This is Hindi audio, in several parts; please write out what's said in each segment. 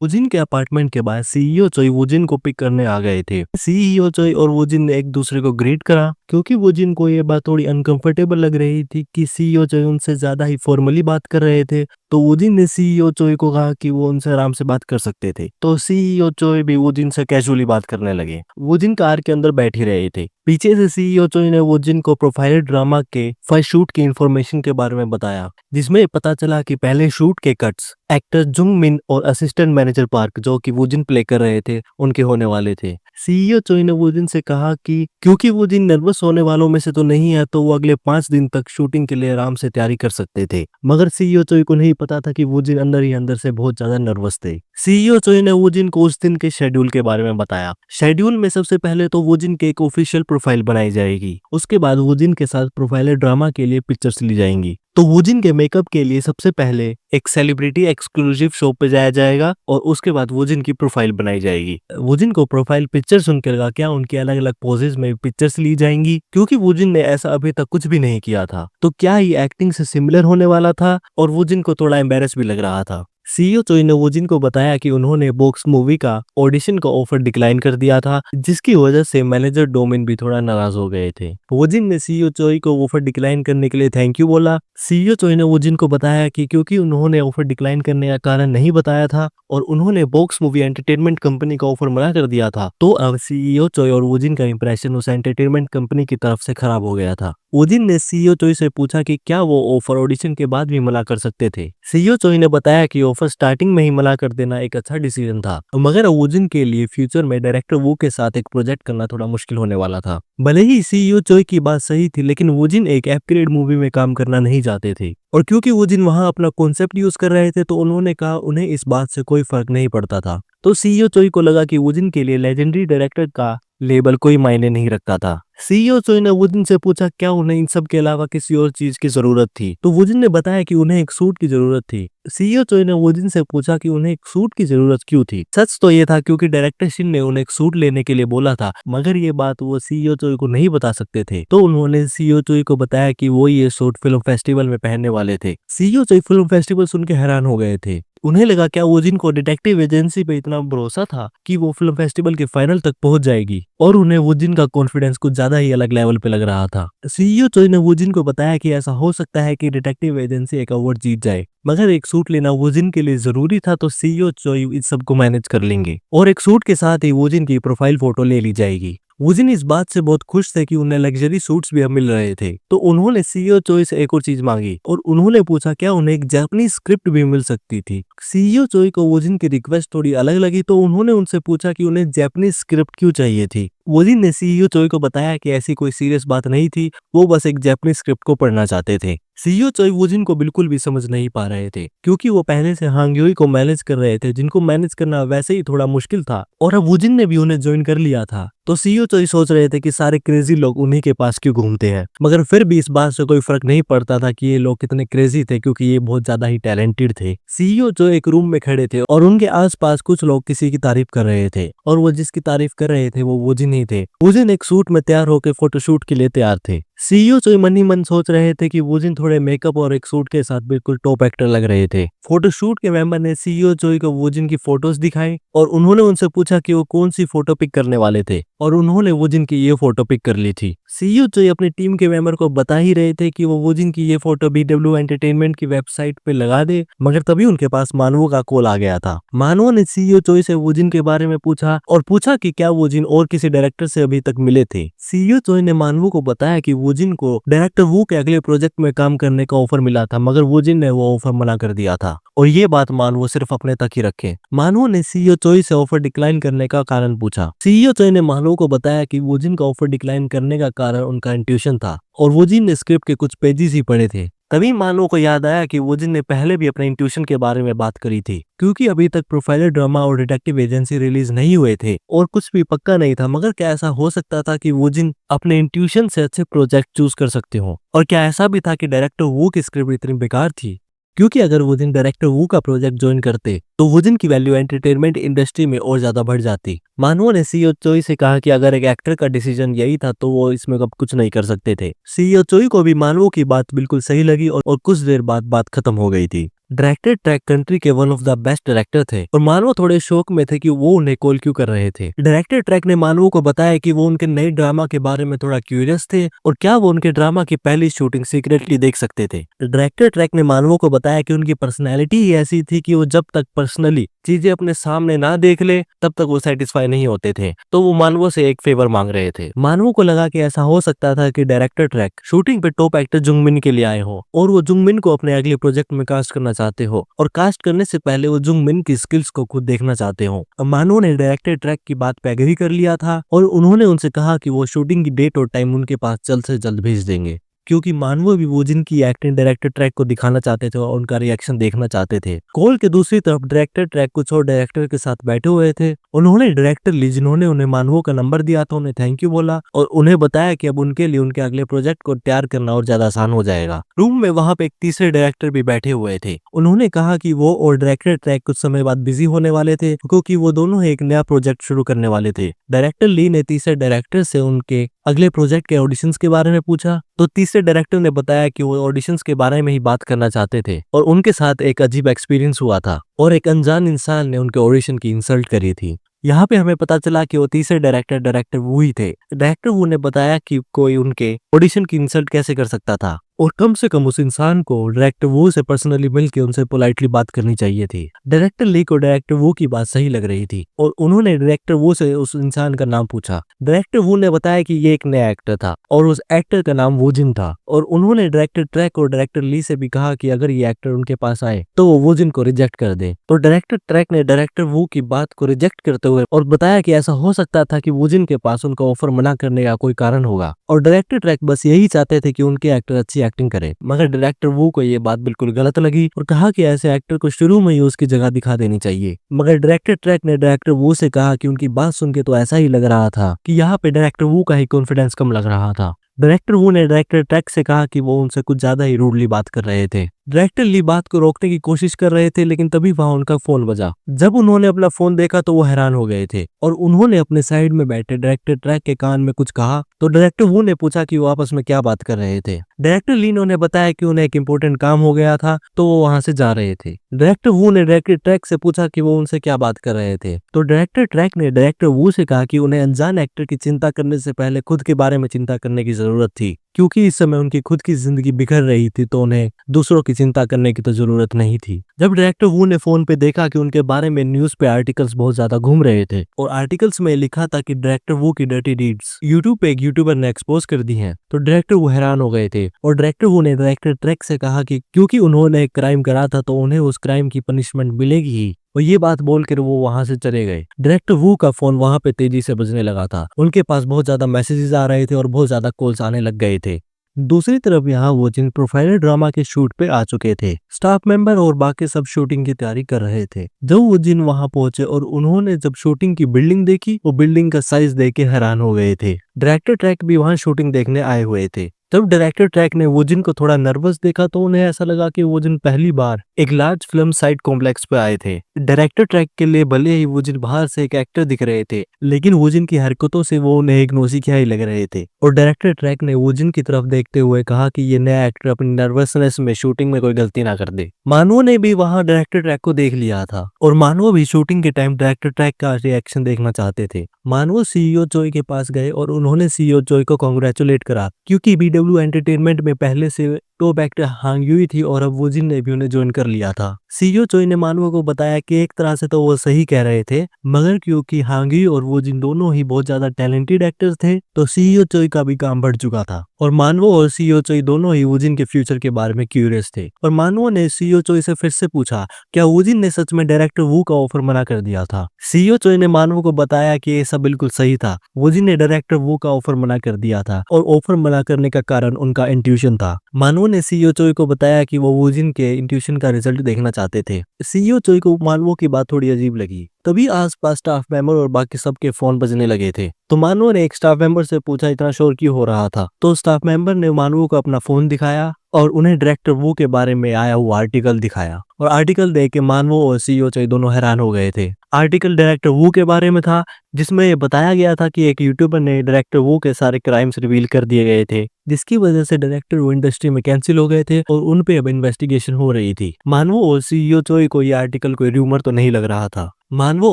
वुजिन के अपार्टमेंट के बाहर सीईओ चोई वुजिन को पिक करने आ गए थे। सीईओ चोई और वुजिन ने एक दूसरे को ग्रीट करा क्योंकि वुजिन को ये बात थोड़ी अनकंफर्टेबल लग रही थी कि सीईओ चोई उनसे ज्यादा ही फॉर्मली बात कर रहे थे। तो वुजिन ने सीईओ चोई को कहा कि वो उनसे आराम से बात कर सकते थे। तो सीईओ चोई भी वुजिन से कैजुअली बात करने लगे। वुजिन कार के अंदर बैठ ही रहे थे। पीछे से सीईओ चोई ने वुजिन को प्रोफाइल ड्रामा के फर्स्ट शूट की इन्फॉर्मेशन के बारे में बताया, जिसमें पता चला कि पहले शूट के कट्स एक्टर जुंग मिन और असिस्टेंट मैनेजर पार्क जो कि वुजिन प्ले कर रहे थे उनके होने वाले थे। सीईओ चोई ने वुजिन से कहा कि क्योंकि वुजिन नर्वस होने वालों में से तो नहीं है तो वो अगले 5 दिन तक शूटिंग के लिए आराम से तैयारी कर सकते थे। मगर सीईओ चोई को नहीं पता था कि वुजिन अंदर ही अंदर से बहुत ज्यादा नर्वस थे। सीईओ चोई ने वुजिन को उस दिन के शेड्यूल के बारे में बताया। शेड्यूल में सबसे पहले तो वुजिन के एक ऑफिशियल प्रोफाइल बनाई जाएगी। उसके बाद वुजिन के साथ प्रोफाइलर ड्रामा के लिए पिक्चर्स ली जाएंगी। तो वुजिन के मेकअप के लिए सबसे पहले एक सेलिब्रिटी एक्सक्लूसिव शो पे जाया जाएगा और उसके बाद वुजिन की प्रोफाइल बनाई जाएगी। वुजिन को प्रोफाइल पिक्चर सुनकर लगा क्या उनके अलग अलग पोजेस में पिक्चर्स ली जाएंगी, क्योंकि वुजिन ने ऐसा अभी तक कुछ भी नहीं किया था। तो क्या ही एक्टिंग से सिमिलर होने वाला था और वुजिन को थोड़ा एम्बेरस भी लग रहा था। सीईओ चोई ने वुजिन को बताया कि उन्होंने बॉक्स मूवी का ऑडिशन का ऑफर डिक्लाइन कर दिया था, जिसकी वजह से मैनेजर डोमिन भी थोड़ा नाराज हो गए थे। वुजिन ने सीईओ चोई को ऑफर डिक्लाइन करने के लिए थैंक यू बोला। सीईओ चोई ने वुजिन को बताया कि क्योंकि उन्होंने ऑफर डिक्लाइन करने का कारण नहीं बताया था और उन्होंने बॉक्स मूवी एंटरटेनमेंट कंपनी का ऑफर मना कर दिया था, तो अब सीईओ चोई और वुजिन का इंप्रेशन उस एंटरटेनमेंट कंपनी की तरफ से खराब हो गया था। वुजिन ने सीईओ चोई से पूछा कि क्या वो ऑफर ऑडिशन के बाद भी मना कर सकते थे। सीईओ चोई ने बताया कि ऑफर स्टार्टिंग में ही मना कर देना एक अच्छा डिसीजन था, मगर वुजिन के लिए फ्यूचर में डायरेक्टर वू के साथ एक प्रोजेक्ट करना थोड़ा मुश्किल होने वाला था। भले ही सीईओ चोई की बात सही थी, लेकिन वुजिन एक अपग्रेड मूवी में काम करना नहीं चाहते थे और क्योंकि वुजिन वहां अपना कॉन्सेप्ट यूज कर रहे थे तो उन्होंने कहा उन्हें इस बात से कोई फर्क नहीं पड़ता था। तो सीईओ चोई को लगा कि वुजिन के लिए लेजेंडरी डायरेक्टर का लेबल कोई मायने नहीं रखता था। सीईओ चोई ने वुजिन से पूछा क्या उन्हें इन सब के अलावा किसी और चीज की जरूरत थी, तो वुजिन ने बताया कि उन्हें एक सूट की जरूरत थी। सीईओ चोई ने वुजिन से पूछा कि उन्हें एक सूट की जरूरत क्यों थी। सच तो ये था क्योंकि डायरेक्टर शिन ने उन्हें एक सूट लेने के लिए बोला था, मगर ये बात वो सीईओ चोई को नहीं बता सकते थे। तो उन्होंने सीईओ चोई को बताया कि वो ये सूट फिल्म फेस्टिवल में पहनने वाले थे। सीईओ चोई फिल्म फेस्टिवल सुन के हैरान हो गए थे। उन्हें लगा क्या वुजिन को डिटेक्टिव एजेंसी पे इतना भरोसा था कि वो फिल्म फेस्टिवल के फाइनल तक पहुंच जाएगी, और उन्हें वुजिन का कॉन्फिडेंस कुछ ज्यादा ही अलग लेवल पे लग रहा था। सीईओ चोई ने वुजिन को बताया कि ऐसा हो सकता है कि डिटेक्टिव एजेंसी एक अवार्ड जीत जाए, मगर एक सूट लेना वुजिन के लिए जरूरी था, तो सीईओ चोई इस सब को मैनेज कर लेंगे और एक सूट के साथ ही वुजिन की प्रोफाइल फोटो ले ली जाएगी। वुजिन इस बात से बहुत खुश थे कि उन्हें लग्जरी सूट्स भी अब मिल रहे थे, तो उन्होंने सीईओ चोई से एक और चीज मांगी और उन्होंने पूछा क्या उन्हें एक जापानीज स्क्रिप्ट भी मिल सकती थी। सीईओ चोई को वुजिन की रिक्वेस्ट थोड़ी अलग लगी, तो उन्होंने उनसे पूछा कि उन्हें जापानीज स्क्रिप्ट क्यों चाहिए थी। वुजिन ने सीईओ चोई को बताया कि ऐसी कोई सीरियस बात नहीं थी, वो बस एक जापानीज स्क्रिप्ट को पढ़ना चाहते थे। सीईओ चोई वुजिन को बिल्कुल भी समझ नहीं पा रहे थे, क्योंकि वो पहले से हांग्योई को मैनेज कर रहे थे, जिनको मैनेज करना वैसे ही थोड़ा मुश्किल था, और अब वुजिन ने भी उन्हें ज्वाइन कर लिया था। तो सीईओ चोई सोच रहे थे कि सारे क्रेजी लोग उन्हीं के पास क्यों घूमते हैं, मगर फिर भी इस बात से कोई फर्क नहीं पड़ता था कि ये लोग कितने क्रेजी थे, क्योंकि ये बहुत ज्यादा ही टैलेंटेड थे। सीईओ चोई एक रूम में खड़े थे और उनके आसपास कुछ लोग किसी की तारीफ कर रहे थे, और वो जिसकी तारीफ कर रहे थे वो वुजिन ही थे। वुजिन एक सूट में तैयार होकर फोटोशूट के लिए तैयार थे। सीईओ चोई मन ही मन सोच रहे थे कि वुजिन थोड़े मेकअप और एक सूट के साथ बिल्कुल टॉप एक्टर लग रहे थे। फोटोशूट के मेंबर ने सीईओ चोई को वुजिन की फोटोज दिखाई और उन्होंने उनसे पूछा कि वो कौन सी फोटो पिक करने वाले थे, और उन्होंने वुजिन की ये फोटो पिक कर ली थी। सीईओ चोई अपनी टीम के मेंबर को बता ही रहे थे कि वो वुजिन की ये फोटो बीडब्ल्यू एंटरटेनमेंट की वेबसाइट पे लगा दे, मगर तभी उनके पास मानवो का कॉल आ गया था। मानवो ने सीईओ चोई से वुजिन के बारे में पूछा और पूछा कि क्या वुजिन और किसी डायरेक्टर से अभी तक मिले थे। सीईओ चोई ने मानवो को बताया कि वुजिन को डायरेक्टर वू के अगले प्रोजेक्ट में काम करने का ऑफर मिला था, मगर वुजिन ने वो ऑफर मना कर दिया था, और ये बात मानवो सिर्फ अपने तक ही रखे। मानवो ने सीईओ चोई से ऑफर डिक्लाइन करने का कारण पूछा। सीईओ चोई ने मानवो को बताया कि वुजिन का ऑफर डिक्लाइन करने का कारण उनका इंट्यूशन था, और वुजिन ने स्क्रिप्ट के कुछ पेजेस ही पढ़े थे। तभी मानवो को याद आया कि वुजिन ने पहले भी अपने इंट्यूशन के बारे में बात करी थी, क्योंकि अभी तक प्रोफाइलर ड्रामा और डिटेक्टिव एजेंसी रिलीज नहीं हुए थे और कुछ भी पक्का नहीं था, मगर क्या ऐसा हो सकता था कि वुजिन अपने इंट्यूशन से अच्छे प्रोजेक्ट चूज कर सकते हो, और क्या ऐसा भी था कि डायरेक्टर वू की स्क्रिप्ट इतनी बेकार थी, क्योंकि अगर वुजिन डायरेक्टर वू का प्रोजेक्ट ज्वाइन करते तो वुजिन की वैल्यू एंटरटेनमेंट इंडस्ट्री में और ज्यादा बढ़ जाती। मानवो ने सीईओ चोई से कहा कि अगर एक एक्टर का डिसीजन यही था तो वो इसमें अब कुछ नहीं कर सकते थे। सीईओ चोई को भी मानवो की बात बिल्कुल सही लगी और कुछ देर बाद बात खत्म हो गई थी। डायरेक्टर ट्रैक कंट्री के one of the best director थे और मानवो थोड़े शौक में थे कि वो उन्हें कॉल क्यों कर रहे थे। डायरेक्टर ट्रैक ने मानवो को बताया कि वो उनके नए ड्रामा के बारे में थोड़ा क्यूरियस थे और क्या वो उनके ड्रामा की पहली शूटिंग सीक्रेटली देख सकते थे। डायरेक्टर ट्रैक ने मानवो को बताया कि उनकी पर्सनैलिटी ही ऐसी थी कि वो जब तक पर्सनली चीजें अपने सामने ना देख ले तब तक वो सेटिस्फाई नहीं होते थे, तो वो मानवो से एक फेवर मांग रहे थे। मानवो को लगा कि ऐसा हो सकता था कि डायरेक्टर ट्रैक शूटिंग पे टॉप एक्टर जुंगमिन के लिए आए हो और वो जुंगमिन को अपने अगले प्रोजेक्ट में कास्ट करना चाहते हो और कास्ट करने से पहले वो जुंगमिन की स्किल्स को खुद देखना चाहते हो। मानवो ने डायरेक्टर ट्रैक की बात पे एग्री कर लिया था और उन्होंने उनसे कहा कि वो शूटिंग की डेट और टाइम उनके पास जल्द से जल्द भेज देंगे, क्योंकि मानवो भी वो जिनकी एक्टिंग डायरेक्टर ट्रैक को दिखाना चाहते थे और उनका रिएक्शन देखना चाहते थे। कॉल के दूसरी तरफ डायरेक्टर ट्रैक कुछ और डायरेक्टर के साथ बैठे हुए थे। उन्होंने डायरेक्टर ली जिन्होंने उन्हें मानवो का नंबर दिया था उन्हें थैंक यू बोला और उन्हें बताया कि अब उनके लिए उनके अगले प्रोजेक्ट को तैयार करना और ज्यादा आसान हो जाएगा। रूम में वहां पे एक तीसरे डायरेक्टर भी बैठे हुए थे। उन्होंने कहा कि वो और डायरेक्टर ट्रैक कुछ समय बाद बिजी होने वाले थे क्योंकि वो दोनों एक नया प्रोजेक्ट शुरू करने वाले थे। डायरेक्टर ली ने तीसरे डायरेक्टर से उनके अगले प्रोजेक्ट के ऑडिशंस के बारे में पूछा तो तीसरे डायरेक्टर ने बताया कि वो ऑडिशंस के बारे में ही बात करना चाहते थे और उनके साथ एक अजीब एक्सपीरियंस हुआ था और एक अनजान इंसान ने उनके ऑडिशन की इंसल्ट करी थी। यहाँ पे हमें पता चला कि वो तीसरे डायरेक्टर वू ही थे। डायरेक्टर वू ने बताया कि कोई उनके ऑडिशन की इंसल्ट कैसे कर सकता था और कम से कम उस इंसान को डायरेक्टर वू से पर्सनली मिलकर उनसे पोलाइटली बात करनी चाहिए थी। डायरेक्टर ली को डायरेक्टर वू की बात सही लग रही थी और उन्होंने डायरेक्टर वू से उस इंसान का नाम पूछा। डायरेक्टर वू ने बताया कि ये एक नया एक्टर था और उस एक्टर का नाम वोजिन था और उन्होंने डायरेक्टर ट्रैक और डायरेक्टर ली से भी कहा कि अगर ये एक्टर उनके पास आए तो वो वोजिन को रिजेक्ट कर दे। तो डायरेक्टर ट्रैक ने डायरेक्टर वू की बात को रिजेक्ट करते हुए और बताया कि ऐसा हो सकता था कि वोजिन के पास उनका ऑफर मना करने का कोई कारण होगा और डायरेक्टर ट्रैक बस यही चाहते थे कि उनके एक्टर अच्छी एक्टिंग करें। मगर डायरेक्टर वू को ये बात बिल्कुल गलत लगी और कहा कि ऐसे एक्टर को शुरू में ही उसकी जगह दिखा देनी चाहिए। मगर डायरेक्टर ट्रैक ने डायरेक्टर वू से कहा कि उनकी बात सुन के तो ऐसा ही लग रहा था कि यहाँ पे डायरेक्टर वू का ही कॉन्फिडेंस कम लग रहा था। डायरेक्टर वू ने डायरेक्टर ट्रैक से कहा कि वो उनसे कुछ ज्यादा ही रूडली बात कर रहे थे। डायरेक्टर ली बात को रोकने की कोशिश कर रहे थे लेकिन तभी वहां उनका फोन बजा। जब उन्होंने अपना फोन देखा तो वो हैरान हो गए थे और उन्होंने अपने साइड में बैठे डायरेक्टर ट्रैक के कान में कुछ कहा तो डायरेक्टर वू ने पूछा कि वो आपस में क्या बात कर रहे थे। डायरेक्टर ली ने उन्हें बताया कि उन्हें एक इंपॉर्टेंट काम हो गया था तो वो वहां से जा रहे थे। डायरेक्टर वू ने डायरेक्टर ट्रैक से पूछा कि वो उनसे क्या बात कर रहे थे तो डायरेक्टर ट्रैक ने डायरेक्टर वू से कहा कि उन्हें अनजान एक्टर की चिंता करने से पहले खुद के बारे में चिंता करने की जरूरत थी, क्योंकि इस समय उनकी खुद की जिंदगी बिखर रही थी तो उन्हें दूसरों की चिंता करने की तो जरूरत नहीं थी। जब डायरेक्टर वू ने फोन पे देखा कि उनके बारे में न्यूज पे आर्टिकल्स बहुत ज्यादा घूम रहे थे और आर्टिकल्स में लिखा था कि डायरेक्टर वू की डर्टी डीड्स यूट्यूब पे एक यूट्यूबर ने एक्सपोज कर दी हैं, तो डायरेक्टर वू हैरान हो गए थे और डायरेक्टर वू ने डायरेक्टर ट्रैक से कहा कि क्योंकि उन्होंने एक क्राइम करा था तो उन्हें उस क्राइम की पनिशमेंट मिलेगी ही और ये बात बोलकर वो वहां से चले गए। डायरेक्टर वू का फोन वहां पे तेजी से बजने लगा था। उनके पास बहुत ज्यादा मैसेजेस आ रहे थे और बहुत ज्यादा कॉल्स आने लग गए थे। दूसरी तरफ यहाँ वो जिन प्रोफाइलर ड्रामा के शूट पे आ चुके थे। स्टाफ मेंबर और बाकी सब शूटिंग की तैयारी कर रहे थे। जब वो जिन वहां पहुंचे और उन्होंने जब शूटिंग की बिल्डिंग देखी वो बिल्डिंग का साइज देख के हैरान हो गए थे। डायरेक्टर ट्रैक भी वहां शूटिंग देखने आए हुए थे। जब डायरेक्टर ट्रैक ने वोजिन को थोड़ा नर्वस देखा तो उन्हें ऐसा लगा कि वोजिन पहली बार एक लार्ज फिल्म साइट कॉम्प्लेक्स पे आए थे। डायरेक्टर ट्रैक के लिए भले ही वोजिन बाहर से एक एक्टर दिख रहे थे लेकिन वोजिन की हरकतों से वो उन्हें एक नौसिखिया ही लग रहे थे और डायरेक्टर ट्रैक ने वोजिन की तरफ देखते हुए कहा कि ये नया एक्टर अपनी नर्वसनेस में शूटिंग में कोई गलती ना कर दे। मानवो ने भी वहां डायरेक्टर ट्रैक को देख लिया था और मानवो भी शूटिंग के टाइम डायरेक्टर ट्रैक का रिएक्शन देखना चाहते थे। मानवो सीईओ चोई के पास गए और उन्होंने सीईओ चोई को कांग्रेचुलेट करा क्योंकि बीडब्ल्यू एंटरटेनमेंट में पहले से टॉप एक्टर हांग यूई थी और अब वोजिन ने भी उन्हें ज्वाइन कर लिया था। सीईओ चोई ने मानवो को बताया कि एक तरह से तो वो सही कह रहे थे मगर क्योंकि हांग यूई और वोजिन दोनों ही बहुत ज्यादा टैलेंटेड एक्टर्स थे तो सीईओ चोई का भी काम बढ़ चुका था और मानवो और सीईओ चोई दोनों ही वोजिन के फ्यूचर के बारे में क्यूरियस थे। और मानवो ने सीईओ चोई से फिर से पूछा क्या वोजिन ने सच में डायरेक्टर वू का ऑफर मना कर दिया था। सीईओ चोई ने मानवो को बताया कि ये सब बिल्कुल सही था, वोजिन ने डायरेक्टर वू का ऑफर मना कर दिया था और ऑफर मना करने का कारण उनका इंट्यूशन था। मानवो ने सीईओ चोई को बताया कि वो वोजिन के इंट्यूशन का रिजल्ट देखना चाहते थे। सीईओ चोई को मानवो की बात थोड़ी अजीब लगी तभी आसपास स्टाफ मेंबर और बाकी सबके फोन बजने लगे थे। तो मानवों ने एक स्टाफ मेंबर से पूछा इतना शोर क्यों हो रहा था। तो स्टाफ मेंबर ने मानवों को अपना फोन दिखाया और उन्हें डायरेक्टर वू के बारे में आया हुआ आर्टिकल दिखाया और आर्टिकल देख के मानवो और सीईओ चोई दोनों हैरान हो गए थे। आर्टिकल डायरेक्टर वू के बारे में था, जिसमें ये बताया गया था कि एक यूट्यूबर ने डायरेक्टर वू के सारे क्राइम्स रिवील कर दिए गए थे, जिसकी वजह से डायरेक्टर वो इंडस्ट्री में कैंसिल हो गए थे और उन पे अब इन्वेस्टिगेशन हो रही थी। मानवो और सीईओ चोई को ये आर्टिकल कोई र्यूमर तो नहीं लग रहा था। मानवो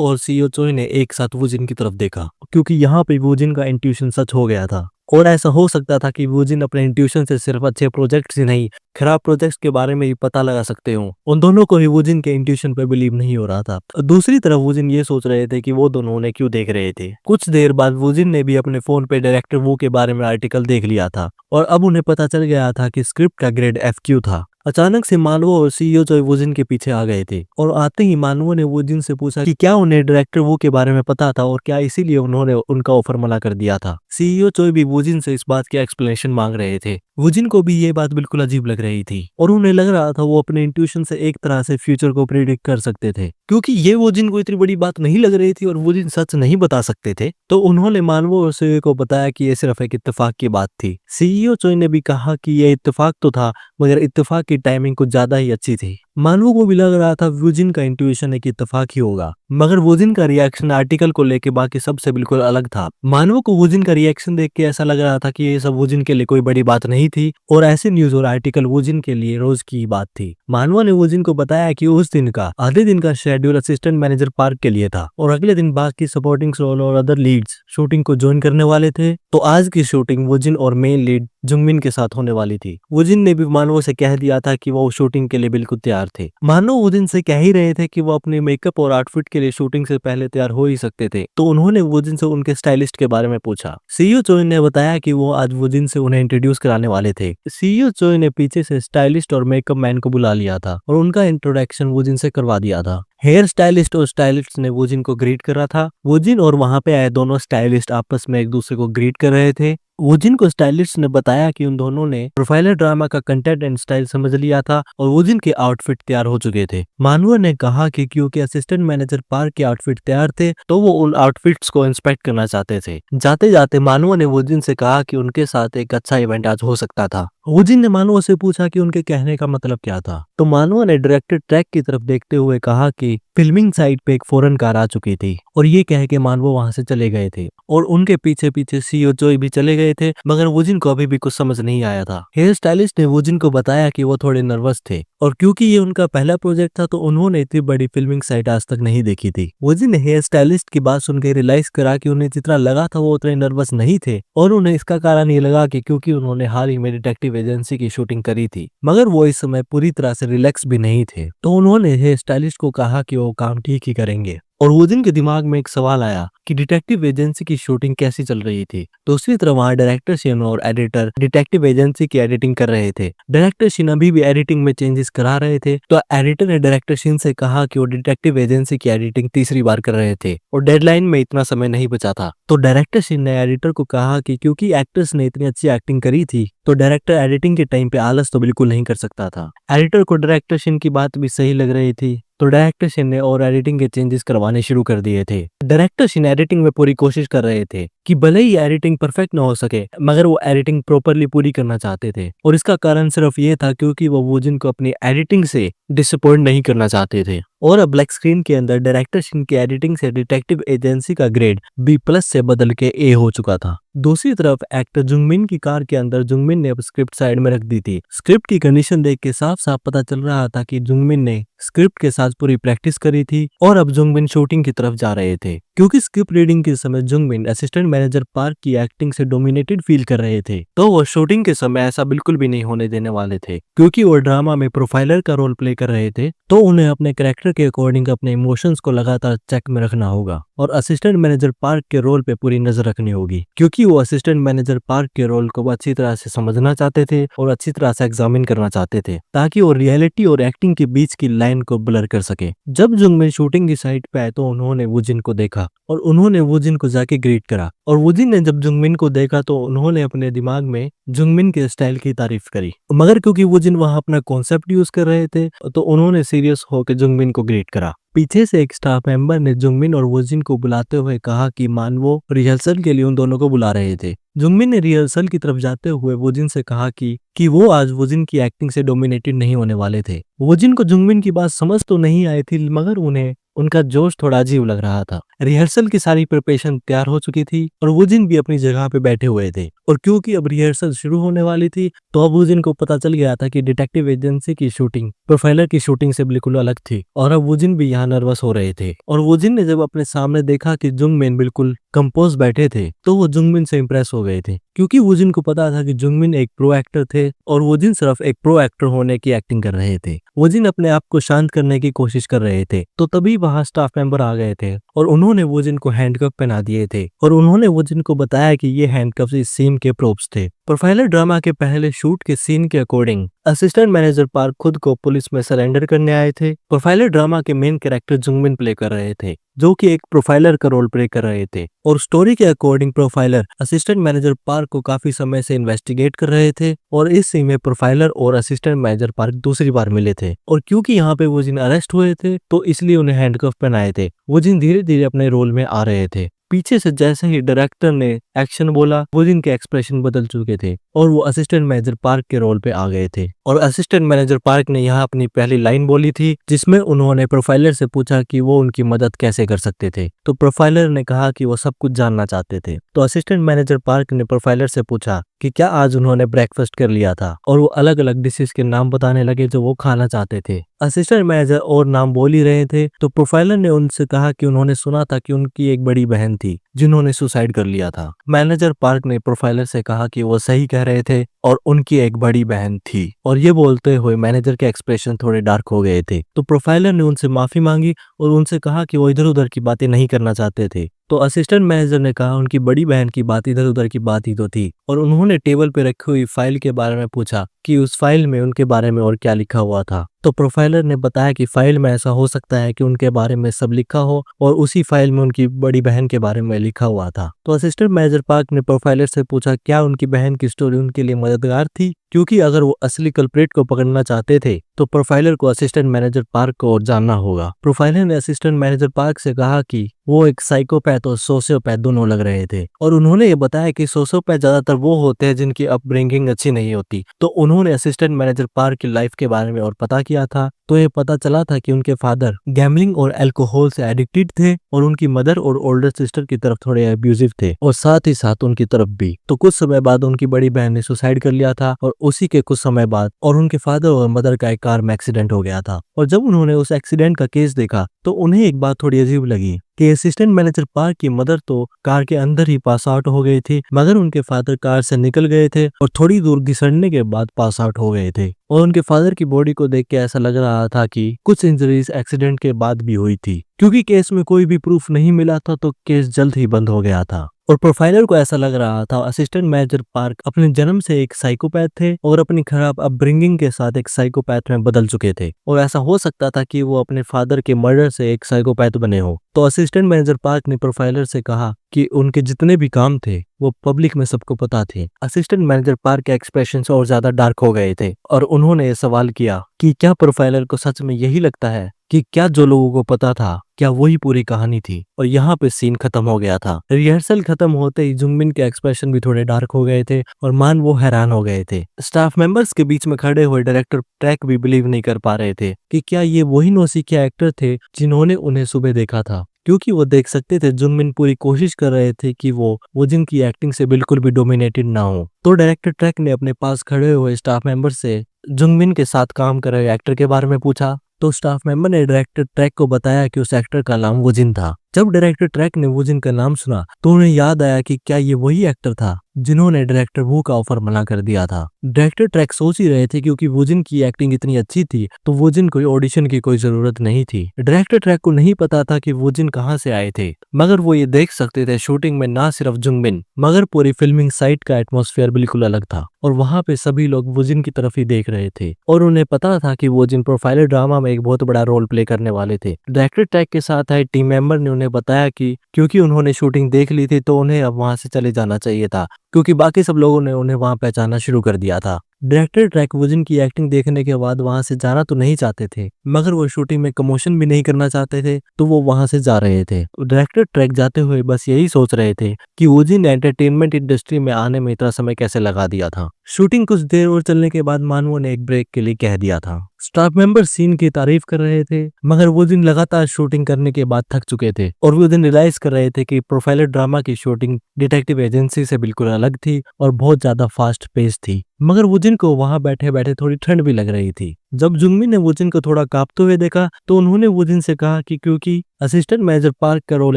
और सीईओ चोई ने एक साथ वूजिन की तरफ देखा, क्योंकि यहाँ पे वूजिन का इंट्यूशन सच हो गया था और ऐसा हो सकता था कि वूजिन अपने इंट्यूशन से सिर्फ अच्छे प्रोजेक्ट्स ही नहीं, खराब प्रोजेक्ट्स के बारे में भी पता लगा सकते हो। उन दोनों को ही वूजिन के इंट्यूशन पे बिलीव नहीं हो रहा था। दूसरी तरफ वूजिन ये सोच रहे थे कि वो दोनों उन्हें क्यों देख रहे थे। कुछ देर बाद वूजिन ने भी अपने फोन पे डायरेक्टर वू के बारे में आर्टिकल देख लिया था और अब उन्हें पता चल गया था कि स्क्रिप्ट का ग्रेड FQ था। अचानक से मानवो और सीईओ चोई वूजिन के पीछे आ गए थे और आते ही मानवो ने वूजिन से पूछा कि क्या उन्हें डायरेक्टर वू के बारे में पता था और क्या इसीलिए उन्होंने उनका ऑफर मना कर दिया था। सीईओ चोई भी वूजिन से इस बात की एक्सप्लेनेशन मांग रहे थे। वूजिन को भी ये बात बिल्कुल अजीब लग रही थी और उन्हें लग रहा था वो अपने इंट्यूशन से एक तरह से फ्यूचर को प्रिडिक्ट कर सकते थे, क्योंकि ये वूजिन को इतनी बड़ी बात नहीं लग रही थी और वूजिन सच नहीं बता सकते थे। तो उन्होंने मानवो और सीईओ को बताया कि ये सिर्फ एक इत्तेफाक की बात थी। सीईओ चोई ने भी कहा कि ये इत्तेफाक तो था, मगर इत्तेफाक की टाइमिंग कुछ ज्यादा ही अच्छी थी। मानवो को भी लग रहा था वूजिन का इंट्यूशन एक इत्तेफाक ही होगा, मगर वूजिन का रिएक्शन आर्टिकल को लेके बाकी सबसे बिल्कुल अलग था। मानवो को वूजिन का रिएक्शन देख के ऐसा लग रहा था कि ये सब वूजिन के लिए कोई बड़ी बात नहीं थी और ऐसे न्यूज और आर्टिकल वूजिन के लिए रोज की बात थी। मानवो ने वूजिन को बताया कि उस दिन का आधे दिन का शेड्यूल असिस्टेंट मैनेजर पार्क के लिए था और अगले दिन बाकी सपोर्टिंग रोल और अदर लीड्स शूटिंग को ज्वाइन करने वाले थे। तो आज की शूटिंग वूजिन और मेन लीड जुंगमिन के साथ होने वाली थी। वूजिन ने भी मानवो से कह दिया था कि वो शूटिंग के लिए बिल्कुल तैयार थे। मानवो वूजिन से कह ही रहे थे कि वो अपने मेकअप और आउटफिट के लिए शूटिंग से पहले तैयार हो ही सकते थे। तो उन्होंने वूजिन से उनके स्टाइलिस्ट के बारे में पूछा। सीईओ चोई ने बताया कि वो आज वूजिन से उन्हें इंट्रोड्यूस कराने वाले थे। सीईओ चोई ने पीछे से स्टाइलिस्ट और मेकअप मैन को बुला लिया था और उनका इंट्रोडक्शन वूजिन से करवा दिया था। हेयर स्टाइलिस्ट और स्टाइलिस्ट ने वूजिन को ग्रीट करा था। वूजिन और वहां पे आए दोनों स्टाइलिस्ट आपस में एक दूसरे को ग्रीट कर रहे थे। वूजिन को स्टाइलिस्ट ने बताया कि उन दोनों ने प्रोफाइलर ड्रामा का कंटेंट एंड स्टाइल समझ लिया था और वूजिन के आउटफिट तैयार हो चुके थे। मानवो ने कहा कि क्योंकि असिस्टेंट मैनेजर पार्क के आउटफिट तैयार थे तो वो उन आउटफिट्स को इंस्पेक्ट करना चाहते थे। जाते जाते मानवो ने वूजिन से कहा कि उनके साथ एक अच्छा इवेंट आज हो सकता था। वूजिन ने मानवो से पूछा कि उनके कहने का मतलब क्या था। तो मानवो ने डायरेक्टर ट्रैक की तरफ देखते हुए कहा कि फिल्मिंग साइट पे एक फॉरेन कार आ चुकी थी और ये कह के मानवो वहां से चले गए थे और उनके पीछे पीछे सीईओ चोई भी चले गए थे, मगर वूजिन को अभी भी कुछ समझ नहीं आया था। हेयर स्टाइलिस्ट ने वूजिन को बताया कि वो थोड़े नर्वस थे और क्योंकि ये उनका पहला प्रोजेक्ट था तो उन्होंने इतनी बड़ी फिल्मिंग साइट आज तक नहीं देखी थी। वूजिन ने हेयर स्टाइलिस्ट की बात सुनकर रियलाइज करा कि उन्हें जितना लगा था वो उतने नर्वस नहीं थे और उन्हें इसका कारण ये लगा कि क्योंकि उन्होंने हाल ही में डिटेक्टिव एजेंसी की शूटिंग करी थी, मगर वो इस समय पूरी तरह से रिलैक्स भी नहीं थे। तो उन्होंने हेयर स्टाइलिस्ट को कहा कि वो काम ठीक ही करेंगे और वूजिन के दिमाग में एक सवाल आया कि डिटेक्टिव एजेंसी की शूटिंग कैसी चल रही थी। दूसरी तरफ वहाँ डायरेक्टर शिन और एडिटर डिटेक्टिव एजेंसी की एडिटिंग कर रहे थे। डायरेक्टर शिन अभी भी एडिटिंग में चेंजेस करा रहे थे, तो एडिटर ने डायरेक्टर शिन से कहा कि वो डिटेक्टिव एजेंसी की एडिटिंग तीसरी बार कर रहे थे और डेडलाइन में इतना समय नहीं बचा था। तो डायरेक्टर शिन ने एडिटर को कहा कि क्योंकि एक्टर्स ने इतनी अच्छी एक्टिंग करी थी तो डायरेक्टर एडिटिंग के टाइम पे आलस तो बिल्कुल नहीं कर सकता था। एडिटर को डायरेक्टर शिन की बात भी सही लग रही थी, तो डायरेक्टर शिन ने और एडिटिंग के चेंजेस करवाने शुरू कर दिए थे। डायरेक्टर शिन एडिटिंग में पूरी कोशिश कर रहे थे कि भले ही एडिटिंग परफेक्ट ना हो सके, मगर वो एडिटिंग प्रॉपरली पूरी करना चाहते थे और इसका कारण सिर्फ ये था क्योंकि वो वूजिन को अपनी एडिटिंग से डिसअपॉइंट नहीं करना चाहते थे। और अब ब्लैक स्क्रीन के अंदर डायरेक्टर शिन की एडिटिंग से डिटेक्टिव एजेंसी का ग्रेड B+ से बदल के A हो चुका था। दूसरी तरफ एक्टर जुंगमिन की कार के अंदर जुंगमिन ने अब स्क्रिप्ट साइड में रख दी थी। स्क्रिप्ट की कंडीशन देख के साफ साफ पता चल रहा था कि जुंगमिन ने स्क्रिप्ट के साथ पूरी प्रैक्टिस करी थी और अब जुंगमिन शूटिंग की तरफ जा रहे थे। क्योंकि स्क्रिप्ट रीडिंग के समय जुंगमिन असिस्टेंट मैनेजर पार्क की एक्टिंग से डोमिनेटेड फील कर रहे थे, तो वो शूटिंग के समय ऐसा बिल्कुल भी नहीं होने देने वाले थे। क्योंकि वो ड्रामा में प्रोफाइलर का रोल प्ले कर रहे थे, तो उन्हें अपने कैरेक्टर के अकॉर्डिंग अपने इमोशंस को लगातार चेक में रखना होगा और असिस्टेंट मैनेजर पार्क के रोल पे पूरी नजर रखनी होगी, क्योंकि वो असिस्टेंट मैनेजर पार्क के रोल को अच्छी तरह से समझना चाहते थे और अच्छी तरह से एग्जामिन करना चाहते थे, ताकि वो रियलिटी और एक्टिंग के बीच की लाइन को ब्लर कर सके। जब जुंगमिन शूटिंग की साइट पे आए तो उन्होंने वूजिन को देखा और उन्होंने वूजिन को जाके ग्रीट करा और वूजिन ने जब जुंगमिन को देखा तो उन्होंने अपने दिमाग में जुंगमिन के स्टाइल की तारीफ करी, मगर क्योंकि वूजिन वहां अपना कॉन्सेप्ट यूज कर रहे थे तो उन्होंने सीरियस होकर जुंगमिन को ग्रीट करा। पीछे से एक स्टाफ मेंबर ने जुंगमिन और वोजिन को बुलाते हुए कहा कि मानवो रिहर्सल के लिए उन दोनों को बुला रहे थे। जुंगमिन ने रिहर्सल की तरफ जाते हुए वोजिन से कहा कि वो आज वोजिन की एक्टिंग से डोमिनेटेड नहीं होने वाले थे। वोजिन को जुंगमिन की बात समझ तो नहीं आई थी, मगर उन्हें उनका जोश थोड़ा अजीब लग रहा था। रिहर्सल की सारी प्रिपरेशन तैयार हो चुकी थी और वोजिन भी अपनी जगह पे बैठे हुए थे, और क्योंकि अब रिहर्सल शुरू होने वाली थी तो अब वोजिन को पता चल गया था कि डिटेक्टिव एजेंसी की शूटिंग प्रोफाइलर की शूटिंग से बिल्कुल अलग थी, और अब वोजिन भी यहाँ नर्वस हो रहे थे। और वोजिन ने जब अपने सामने देखा कि जुंगमिन बिल्कुल कंपोज बैठे थे तो वो जुंगमिन से इंप्रेस हो गए थे, क्योंकि वोजिन को पता था कि जुंगमिन एक प्रो एक्टर थे और वोजिन सिर्फ एक प्रो एक्टर होने की एक्टिंग कर रहे थे। वोजिन अपने आप को शांत करने की कोशिश कर रहे थे, तो तभी वहां स्टाफ मेंबर आ गए थे और उन्होंने वोजिन को हैंडकफ पहना दिए थे, और उन्होंने वोजिन को बताया कि ये हैंडकफ इस सीन के प्रोप्स थे। प्रोफाइलर ड्रामा के पहले शूट के सीन के अकॉर्डिंग असिस्टेंट मैनेजर पार्क खुद को पुलिस में सरेंडर करने आए थे। प्रोफाइलर ड्रामा के मेन कैरेक्टर जुंगमिन प्ले कर रहे थे, जो कि एक प्रोफाइलर का रोल प्ले कर रहे थे, और स्टोरी के according profiler assistant manager park को काफी समय से इन्वेस्टिगेट कर रहे थे, और इस सीन में प्रोफाइलर और असिस्टेंट मैनेजर पार्क दूसरी बार मिले थे, और क्योंकि यहाँ पे वोजिन अरेस्ट हुए थे तो इसलिए उन्हें हैंडकफ पहनाए थे। वोजिन धीरे धीरे अपने रोल में आ रहे थे। पीछे से जैसे ही डायरेक्टर ने एक्शन बोला वोजिन के एक्सप्रेशन बदल चुके थे और वो असिस्टेंट मैनेजर पार्क के रोल पे आ गए थे, और असिस्टेंट मैनेजर पार्क ने यहाँ अपनी पहली लाइन बोली थी जिसमें उन्होंने प्रोफाइलर से पूछा कि वो उनकी मदद कैसे कर सकते थे, तो प्रोफाइलर ने कहा कि वो सब कुछ जानना चाहते थे। तो असिस्टेंट मैनेजर पार्क ने प्रोफाइलर से पूछा कि क्या आज उन्होंने ब्रेकफास्ट कर लिया था, और वो अलग अलग डिशेस के नाम बताने लगे जो वो खाना चाहते थे। असिस्टेंट मैनेजर और नाम बोल ही रहे थे तो प्रोफाइलर ने उनसे कहा कि उन्होंने सुना था कि उनकी एक बड़ी बहन थी जिन्होंने सुसाइड कर लिया था। मैनेजर पार्क ने प्रोफाइलर से कहा कि वो सही कह रहे थे और उनकी एक बड़ी बहन थी, और ये बोलते हुए मैनेजर के एक्सप्रेशन थोड़े डार्क हो गए थे। तो प्रोफाइलर ने उनसे माफी मांगी और उनसे कहा कि वो इधर उधर की बातें नहीं करना चाहते थे। तो असिस्टेंट मैनेजर ने कहा उनकी बड़ी बहन की बात इधर उधर की बात ही तो थी, और उन्होंने टेबल पे रखी हुई फाइल के बारे में पूछा कि उस फाइल में उनके बारे में और क्या लिखा हुआ था। तो प्रोफाइलर ने बताया कि फाइल में ऐसा हो सकता है कि उनके बारे में सब लिखा हो और उसी फाइल में उनकी बड़ी बहन के बारे में लिखा हुआ था। तो असिस्टेंट मैनेजर पार्क ने प्रोफाइलर से पूछा क्या उनकी बहन की स्टोरी उनके लिए मददगार थी, क्योंकि अगर वो असली कल्प्रेट को पकड़ना चाहते थे तो प्रोफाइलर को असिस्टेंट मैनेजर पार्क को और जानना होगा। प्रोफाइलर ने असिस्टेंट मैनेजर पार्क से कहा कि वो एक साइकोपैथ और सोशियोपैथ दोनों लग रहे थे, और उन्होंने ये बताया कि सोशियोपैथ ज्यादातर वो होते हैं जिनकी अपब्रिंगिंग अच्छी नहीं होती। तो उन्होंने असिस्टेंट मैनेजर पार्क की लाइफ के बारे में और पता किया था, तो ये पता चला था कि उनके फादर गैम्बलिंग और अल्कोहल से एडिक्टेड थे, और उनकी मदर और ओल्डर सिस्टर की तरफ थोड़े अब्यूजिव थे, और साथ ही साथ उनकी तरफ भी। तो कुछ समय बाद उनकी बड़ी बहन ने सुसाइड कर लिया था, और उसी के कुछ समय बाद और उनके फादर और मदर का एक कार में एक्सीडेंट हो गया था। और जब उन्होंने उस एक्सीडेंट का केस देखा तो उन्हें एक बात थोड़ी अजीब लगी कि असिस्टेंट मैनेजर पार्क की मदर तो कार के अंदर ही पास आउट हो गई थी, मगर उनके फादर कार से निकल गए थे और थोड़ी दूर घिसड़ने के बाद पास आउट हो गए थे, और उनके फादर की बॉडी को देख के ऐसा लग रहा था कि कुछ इंजरीज एक्सीडेंट के बाद भी हुई थी। क्योंकि केस में कोई भी प्रूफ नहीं मिला था तो केस जल्द ही बंद हो गया था, और प्रोफाइलर को ऐसा लग रहा था असिस्टेंट मैनेजर पार्क अपने जन्म से एक साइकोपैथ थे और अपनी खराब अपब्रिंगिंग के साथ एक साइकोपैथ में बदल चुके थे, और ऐसा हो सकता था कि वो अपने फादर के मर्डर से एक साइकोपैथ बने हो। तो असिस्टेंट मैनेजर पार्क ने प्रोफाइलर से कहा कि उनके जितने भी काम थे वो पब्लिक में सबको पता थे। असिस्टेंट मैनेजर पार्क के एक्सप्रेशन और ज्यादा डार्क हो गए थे, और उन्होंने ये सवाल किया कि क्या प्रोफाइलर को सच में यही लगता है कि क्या जो लोगों को पता था क्या वही पूरी कहानी थी। और यहाँ पे सीन खत्म हो गया था। रिहर्सल खत्म होते ही जुंगमिन के एक्सप्रेशन भी थोड़े डार्क हो गए थे और मान वो हैरान हो गए थे। स्टाफ मेंबर्स के बीच में खड़े हुए डायरेक्टर ट्रैक भी बिलीव नहीं कर पा रहे थे कि क्या ये वही नौसिखिया एक्टर थे जिन्होंने उन्हें सुबह देखा था, क्योंकि वो देख सकते थे जुंगमिन पूरी कोशिश कर रहे थे कि वो जिनकी एक्टिंग से बिल्कुल भी डोमिनेटेड ना हो। तो डायरेक्टर ट्रैक ने अपने पास खड़े हुए स्टाफ मेंबर से जुंगमिन के साथ काम कर रहे एक्टर के बारे में पूछा, तो स्टाफ मेंबर ने डायरेक्टर ट्रैक को बताया कि उस एक्टर का नाम वोजिन था। जब डायरेक्टर ट्रैक ने वोजिन का नाम सुना तो उन्हें याद आया कि क्या ये वही एक्टर था जिन्होंने डायरेक्टर वू का ऑफर मना कर दिया था। डायरेक्टर ट्रैक सोच ही रहे थे क्योंकि वोजिन की एक्टिंग इतनी अच्छी थी तो वोजिन को ऑडिशन की कोई जरूरत नहीं थी। डायरेक्टर ट्रैक को नहीं पता था कि वोजिन कहाँ से आए थे, मगर वो ये देख सकते थे शूटिंग में ना सिर्फ जुंगमिन मगर पूरी फिल्मिंग साइट का एटमॉस्फेयर बिल्कुल अलग था, और वहाँ पे सभी लोग वोजिन की तरफ ही देख रहे थे, और उन्हें पता था कि वोजिन प्रोफाइलर ड्रामा में एक बहुत बड़ा रोल प्ले करने वाले थे। डायरेक्टर ट्रैक के साथ आए टीम मेंबर ने उन्हें बताया कि क्योंकि उन्होंने शूटिंग देख ली थी तो उन्हें अब वहां से चले जाना चाहिए था, क्योंकि बाकी सब लोगों ने उन्हें वहां पहचाना शुरू कर दिया था। डायरेक्टर ट्रैक वुजिन की एक्टिंग देखने के बाद वहां से जाना तो नहीं चाहते थे, मगर वो शूटिंग में कमोशन भी नहीं करना चाहते थे, तो वो वहां से जा रहे थे। डायरेक्टर ट्रैक जाते हुए बस यही सोच रहे थे कि वुजिन ने एंटरटेनमेंट इंडस्ट्री में आने में इतना समय कैसे लगा दिया था। शूटिंग कुछ देर और चलने के बाद मानवों ने एक ब्रेक के लिए कह दिया था। स्टाफ मेंबर सीन की तारीफ कर रहे थे, मगर वो दिन लगातार शूटिंग करने के बाद थक चुके थे और वो दिन रियलाइज कर रहे थे कि प्रोफाइलर ड्रामा की शूटिंग डिटेक्टिव एजेंसी से बिल्कुल अलग थी और बहुत ज्यादा फास्ट पेस थी। मगर वुजिन को वहां बैठे बैठे थोड़ी ठंड भी लग रही थी। जब जुंगमी ने वुजिन को थोड़ा कांपते हुए देखा तो उन्होंने वुजिन से कहा कि क्योंकि असिस्टेंट मैनेजर पार्क का रोल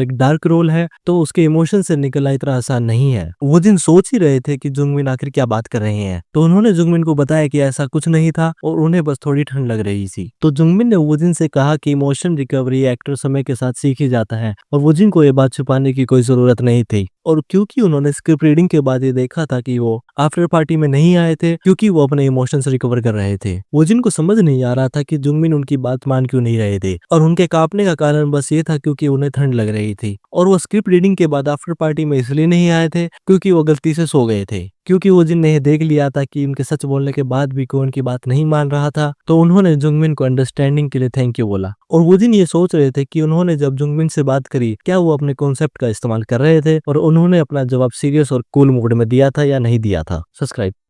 एक डार्क रोल है, तो उसके इमोशन से निकलना इतना आसान नहीं है। वुजिन सोच ही रहे थे कि जुंगमिन आखिर क्या बात कर रहे हैं, तो उन्होंने जुंगमिन को बताया कि ऐसा कुछ नहीं था और उन्हें बस थोड़ी ठंड लग रही थी। तो जुंगमिन ने वुजिन से कहा कि इमोशन रिकवरी एक्टर समय के साथ सीखी जाता है और वुजिन को ये बात छुपाने की कोई जरूरत नहीं थी। और क्योंकि उन्होंने स्क्रिप्ट रीडिंग के बाद ये देखा था कि वो आफ्टर पार्टी में नहीं आए थे क्योंकि वो अपने इमोशंस रिकवर कर रहे थे। वुजिन को समझ नहीं आ रहा था कि जुंगमिन उनकी बात मान क्यों नहीं रहे थे और उनके कांपने का कारण बस ये था क्योंकि उन्हें ठंड लग रही थी। और वो स्क्रिप्ट रीडिंग के बाद आफ्टर पार्टी में इसलिए नहीं आए थे क्योंकि वो गलती से सो गए थे। क्योंकि वुजिन ने ये देख लिया था कि उनके सच बोलने के बाद भी कोई उनकी बात नहीं मान रहा था, तो उन्होंने जुंगमिन को अंडरस्टैंडिंग के लिए थैंक यू बोला। और वुजिन ये सोच रहे थे कि उन्होंने जब जुंगमिन से बात करी क्या वो अपने कॉन्सेप्ट का इस्तेमाल कर रहे थे और उन्होंने अपना जवाब सीरियस और कूल मूड में दिया था या नहीं दिया था। सब्सक्राइब।